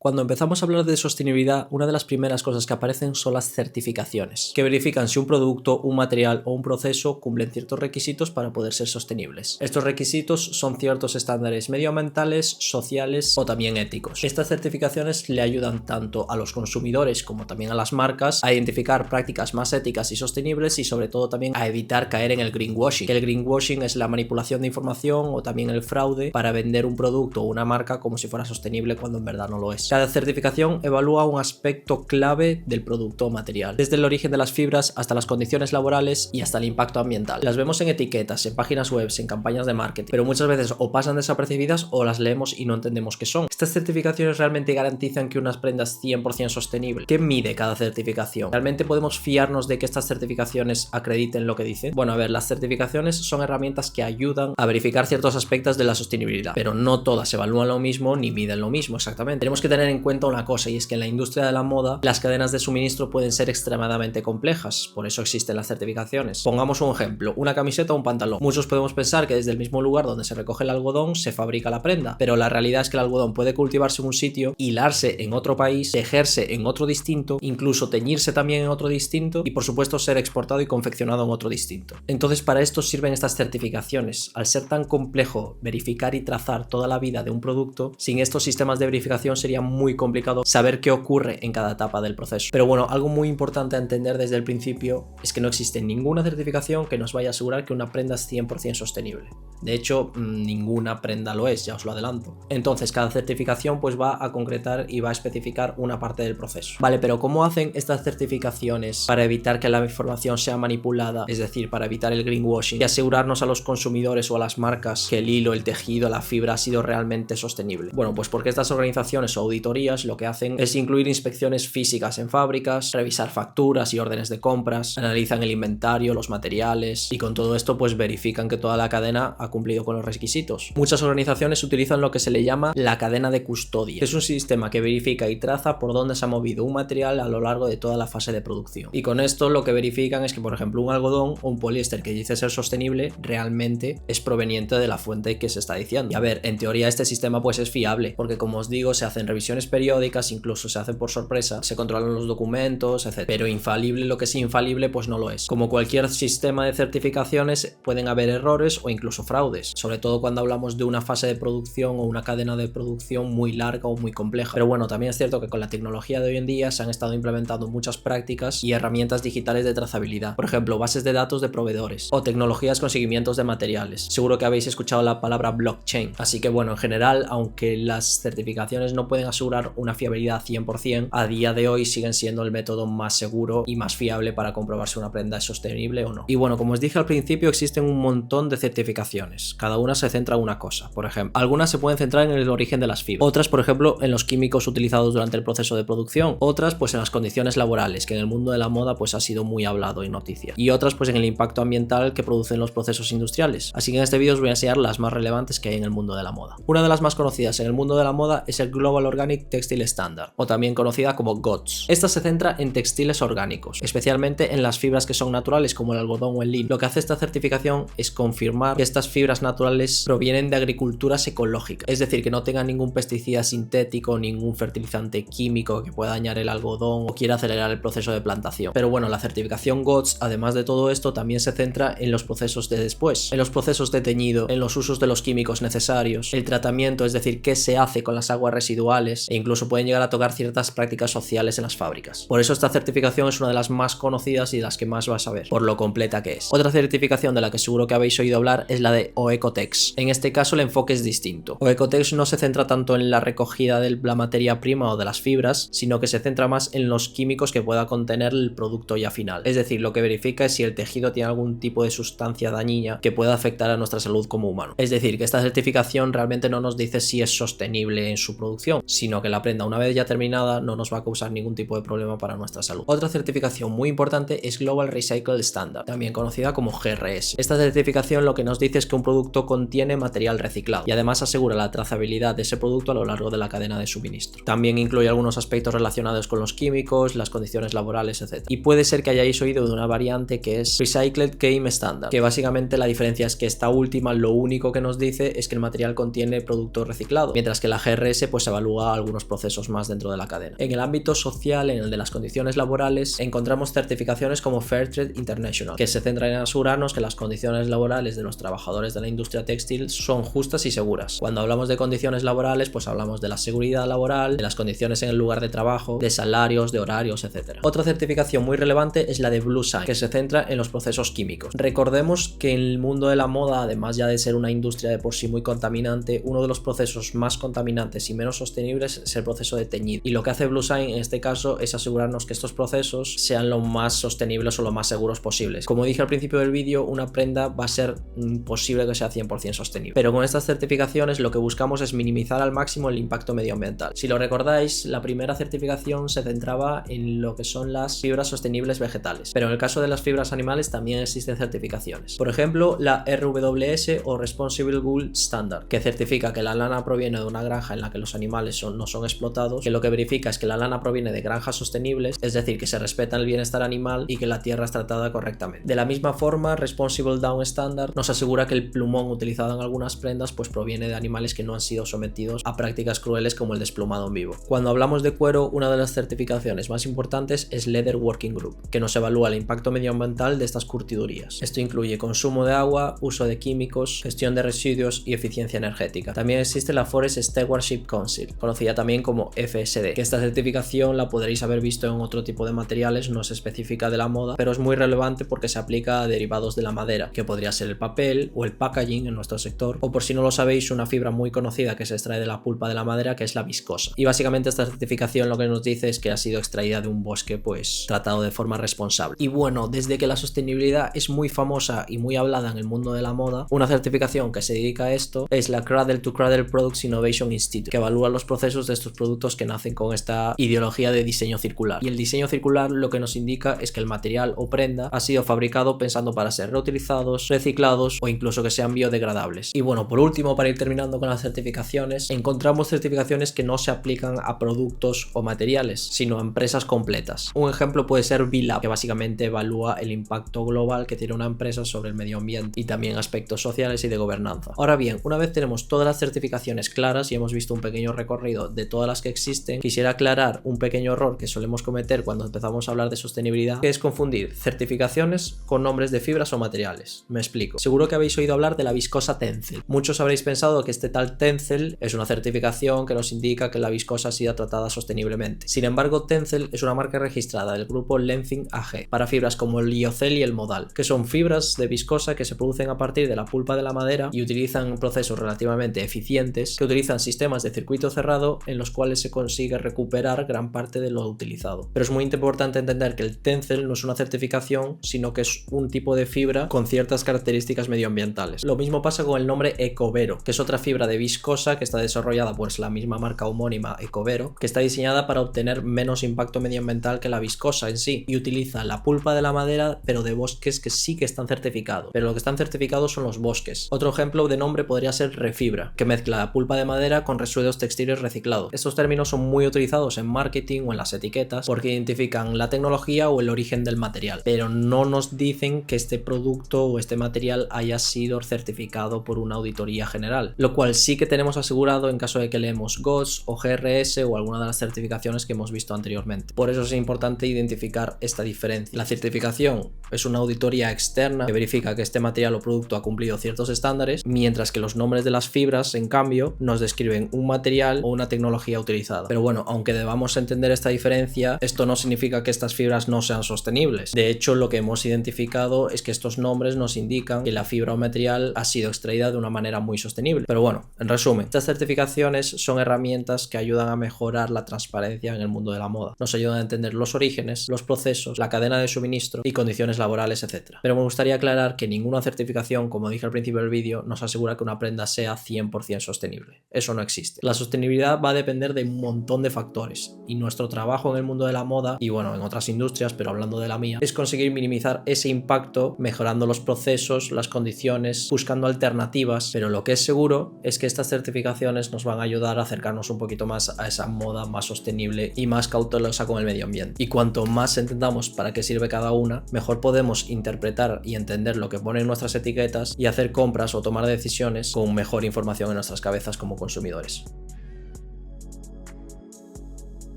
Cuando empezamos a hablar de sostenibilidad, una de las primeras cosas que aparecen son las certificaciones, que verifican si un producto, un material o un proceso cumplen ciertos requisitos para poder ser sostenibles. Estos requisitos son ciertos estándares medioambientales, sociales o también éticos. Estas certificaciones le ayudan tanto a los consumidores como también a las marcas a identificar prácticas más éticas y sostenibles y sobre todo también a evitar caer en el greenwashing. El greenwashing es la manipulación de información o también el fraude para vender un producto o una marca como si fuera sostenible cuando en verdad no lo es. Cada certificación evalúa un aspecto clave del producto o material, desde el origen de las fibras hasta las condiciones laborales y hasta el impacto ambiental. Las vemos en etiquetas, en páginas web, en campañas de marketing, pero muchas veces o pasan desapercibidas o las leemos y no entendemos qué son. ¿Estas certificaciones realmente garantizan que unas prendas 100% sostenibles? ¿Qué mide cada certificación? ¿Realmente podemos fiarnos de que estas certificaciones acrediten lo que dicen? Bueno, a ver, las certificaciones son herramientas que ayudan a verificar ciertos aspectos de la sostenibilidad, pero no todas evalúan lo mismo ni miden lo mismo exactamente. Tenemos que tener en cuenta una cosa, y es que en la industria de la moda las cadenas de suministro pueden ser extremadamente complejas, por eso existen las certificaciones. Pongamos un ejemplo, una camiseta o un pantalón. Muchos podemos pensar que desde el mismo lugar donde se recoge el algodón se fabrica la prenda, pero la realidad es que el algodón puede cultivarse en un sitio, hilarse en otro país, tejerse en otro distinto, incluso teñirse también en otro distinto y por supuesto ser exportado y confeccionado en otro distinto. Entonces para esto sirven estas certificaciones. Al ser tan complejo verificar y trazar toda la vida de un producto, sin estos sistemas de verificación sería muy complicado saber qué ocurre en cada etapa del proceso. Pero bueno, algo muy importante a entender desde el principio es que no existe ninguna certificación que nos vaya a asegurar que una prenda es 100% sostenible. De hecho, ninguna prenda lo es, ya os lo adelanto. Entonces, cada certificación pues va a concretar y va a especificar una parte del proceso. Vale, pero ¿cómo hacen estas certificaciones para evitar que la información sea manipulada? Es decir, para evitar el greenwashing y asegurarnos a los consumidores o a las marcas que el hilo, el tejido, la fibra ha sido realmente sostenible. Bueno, pues porque estas organizaciones o auditorías lo que hacen es incluir inspecciones físicas en fábricas, revisar facturas y órdenes de compras, analizan el inventario, los materiales y con todo esto pues verifican que toda la cadena ha cumplido con los requisitos. Muchas organizaciones utilizan lo que se le llama la cadena de custodia. Es un sistema que verifica y traza por dónde se ha movido un material a lo largo de toda la fase de producción. Y con esto lo que verifican es que, por ejemplo, un algodón o un poliéster que dice ser sostenible realmente es proveniente de la fuente que se está diciendo. Y a ver, en teoría este sistema pues es fiable, porque como os digo, se hacen revisiones periódicas, incluso se hacen por sorpresa, se controlan los documentos, etc. Pero infalible, lo que es infalible pues no lo es. Como cualquier sistema de certificaciones pueden haber errores o incluso fraudes, sobre todo cuando hablamos de una fase de producción o una cadena de producción muy larga o muy compleja. Pero bueno, también es cierto que con la tecnología de hoy en día se han estado implementando muchas prácticas y herramientas digitales de trazabilidad, por ejemplo, bases de datos de proveedores o tecnologías con seguimientos de materiales. Seguro que habéis escuchado la palabra blockchain, así que bueno, en general, aunque las certificaciones no pueden asegurar una fiabilidad 100%, a día de hoy siguen siendo el método más seguro y más fiable para comprobar si una prenda es sostenible o no. Y bueno, como os dije al principio, existen un montón de certificaciones. Cada una se centra en una cosa. Por ejemplo, algunas se pueden centrar en el origen de las fibras, otras, por ejemplo, en los químicos utilizados durante el proceso de producción, otras pues en las condiciones laborales, que en el mundo de la moda pues ha sido muy hablado y noticias, y otras pues en el impacto ambiental que producen los procesos industriales. Así que en este vídeo os voy a enseñar las más relevantes que hay en el mundo de la moda. Una de las más conocidas en el mundo de la moda es el Global Organic Textile Standard, o también conocida como GOTS. Esta se centra en textiles orgánicos, especialmente en las fibras que son naturales como el algodón o el lino. Lo que hace esta certificación es confirmar que estas fibras naturales provienen de agriculturas ecológicas, es decir, que no tengan ningún pesticida sintético, ningún fertilizante químico que pueda dañar el algodón o quiera acelerar el proceso de plantación. Pero bueno, la certificación GOTS, además de todo esto, también se centra en los procesos de después, en los procesos de teñido, en los usos de los químicos necesarios, el tratamiento, es decir, qué se hace con las aguas residuales, e incluso pueden llegar a tocar ciertas prácticas sociales en las fábricas. Por eso esta certificación es una de las más conocidas y de las que más vas a ver, por lo completa que es. Otra certificación de la que seguro que habéis oído hablar es la de OECOTEX. En este caso el enfoque es distinto. OECOTEX no se centra tanto en la recogida de la materia prima o de las fibras, sino que se centra más en los químicos que pueda contener el producto ya final. Es decir, lo que verifica es si el tejido tiene algún tipo de sustancia dañina que pueda afectar a nuestra salud como humano. Es decir, que esta certificación realmente no nos dice si es sostenible en su producción, sino que la prenda una vez ya terminada no nos va a causar ningún tipo de problema para nuestra salud. Otra certificación muy importante es Global Recycle Standard, también conocida como GRS. Esta certificación lo que nos dice es que un producto contiene material reciclado y además asegura la trazabilidad de ese producto a lo largo de la cadena de suministro. También incluye algunos aspectos relacionados con los químicos, las condiciones laborales, etc. Y puede ser que hayáis oído de una variante que es Recycled Game Standard, que básicamente la diferencia es que esta última lo único que nos dice es que el material contiene producto reciclado, mientras que la GRS pues evalúa algunos procesos más dentro de la cadena. En el ámbito social, en el de las condiciones laborales, encontramos certificaciones como Fairtrade International, que se centran en asegurarnos que las condiciones laborales de los trabajadores de la industria textil son justas y seguras. Cuando hablamos de condiciones laborales, pues hablamos de la seguridad laboral, de las condiciones en el lugar de trabajo, de salarios, de horarios, etc. Otra certificación muy relevante es la de Bluesign, que se centra en los procesos químicos. Recordemos que en el mundo de la moda, además ya de ser una industria de por sí muy contaminante, uno de los procesos más contaminantes y menos sostenibles es el proceso de teñido. Y lo que hace Bluesign en este caso es asegurarnos que estos procesos sean lo más sostenibles o lo más seguros posibles. Como dije al principio del vídeo, una prenda va a ser imposible que sea 100% sostenible. Pero con estas certificaciones lo que buscamos es minimizar al máximo el impacto medioambiental. Si lo recordáis, la primera certificación se centraba en lo que son las fibras sostenibles vegetales, pero en el caso de las fibras animales también existen certificaciones. Por ejemplo, la RWS o Responsible Wool Standard, que certifica que la lana proviene de una granja en la que los animales no son explotados, que lo que verifica es que la lana proviene de granjas sostenibles, es decir, que se respeta el bienestar animal y que la tierra es tratada correctamente. De la misma forma, Responsible Down Standard nos asegura que el plumón utilizado en algunas prendas pues proviene de animales que no han sido sometidos a prácticas crueles como el desplumado en vivo. Cuando hablamos de cuero, una de las certificaciones más importantes es Leather Working Group, que nos evalúa el impacto medioambiental de estas curtidurías. Esto incluye consumo de agua, uso de químicos, gestión de residuos y eficiencia energética. También existe la Forest Stewardship Council, conocida también como FSD, que esta certificación la podréis haber visto en otro tipo de materiales, no es específica de la moda, pero es muy relevante porque se aplica a derivados de la madera, que podría ser el papel o el packaging en nuestro sector, o por si no lo sabéis, una fibra muy conocida que se extrae de la pulpa de la madera, que es la viscosa. Y básicamente esta certificación lo que nos dice es que ha sido extraída de un bosque pues tratado de forma responsable. Y bueno, desde que la sostenibilidad es muy famosa y muy hablada en el mundo de la moda, una certificación que se dedica a esto es la Cradle to Cradle Products Innovation Institute, que evalúa los procesos de estos productos que nacen con esta ideología de diseño circular. Y el diseño circular lo que nos indica es que el material o prenda ha sido fabricado pensando para ser reutilizados, reciclados o incluso que sean biodegradables. Y bueno, por último, para ir terminando con las certificaciones, encontramos certificaciones que no se aplican a productos o materiales, sino a empresas completas. Un ejemplo puede ser B-Lab, que básicamente evalúa el impacto global que tiene una empresa sobre el medio ambiente y también aspectos sociales y de gobernanza. Ahora bien, una vez tenemos todas las certificaciones claras y hemos visto un pequeño recorrido de todas las que existen, quisiera aclarar un pequeño error que solemos cometer cuando empezamos a hablar de sostenibilidad, que es confundir certificaciones con nombres de fibras o materiales. Me explico. Seguro que habéis oído hablar de la viscosa Tencel. Muchos habréis pensado que este tal Tencel es una certificación que nos indica que la viscosa ha sido tratada sosteniblemente. Sin embargo, Tencel es una marca registrada del grupo Lenzing AG para fibras como el liocel y el modal, que son fibras de viscosa que se producen a partir de la pulpa de la madera y utilizan procesos relativamente eficientes que utilizan sistemas de circuito cerrado en los cuales se consigue recuperar gran parte de lo utilizado. Pero es muy importante entender que el Tencel no es una certificación, sino que es un tipo de fibra con ciertas características medioambientales. Lo mismo pasa con el nombre Ecovero, que es otra fibra de viscosa que está desarrollada por la misma marca homónima Ecovero, que está diseñada para obtener menos impacto medioambiental que la viscosa en sí y utiliza la pulpa de la madera pero de bosques que sí que están certificados, pero lo que están certificados son los bosques. Otro ejemplo de nombre podría ser Refibra, que mezcla la pulpa de madera con residuos textiles reciclados. Estos términos son muy utilizados en marketing o en las etiquetas porque identifican la tecnología o el origen del material, pero no nos dicen que este producto o este material haya sido certificado por una auditoría general, lo cual sí que tenemos asegurado en caso de que leemos GOTS o GRS o alguna de las certificaciones que hemos visto anteriormente. Por eso es importante identificar esta diferencia. La certificación es una auditoría externa que verifica que este material o producto ha cumplido ciertos estándares, mientras que los nombres de las fibras, en cambio, nos describen un material o una tecnología utilizada. Pero bueno, aunque debamos entender esta diferencia, esto no significa que estas fibras no sean sostenibles. De hecho, lo que hemos identificado es que estos nombres nos indican que la fibra o material ha sido extraída de una manera muy sostenible. Pero bueno, en resumen, estas certificaciones son herramientas que ayudan a mejorar la transparencia en el mundo de la moda. Nos ayudan a entender los orígenes, los procesos, la cadena de suministro y condiciones laborales, etc. Pero me gustaría aclarar que ninguna certificación, como dije al principio del vídeo, nos asegura que una prenda sea 100% sostenible. Eso no existe. La sostenibilidad va a depender de un montón de factores y nuestro trabajo en el mundo de la moda y bueno, en otras industrias, pero hablando de la mía, es conseguir minimizar ese impacto mejorando los procesos, las condiciones certificaciones buscando alternativas, pero lo que es seguro es que estas certificaciones nos van a ayudar a acercarnos un poquito más a esa moda más sostenible y más cautelosa con el medio ambiente. Y cuanto más entendamos para qué sirve cada una, mejor podemos interpretar y entender lo que ponen nuestras etiquetas y hacer compras o tomar decisiones con mejor información en nuestras cabezas como consumidores.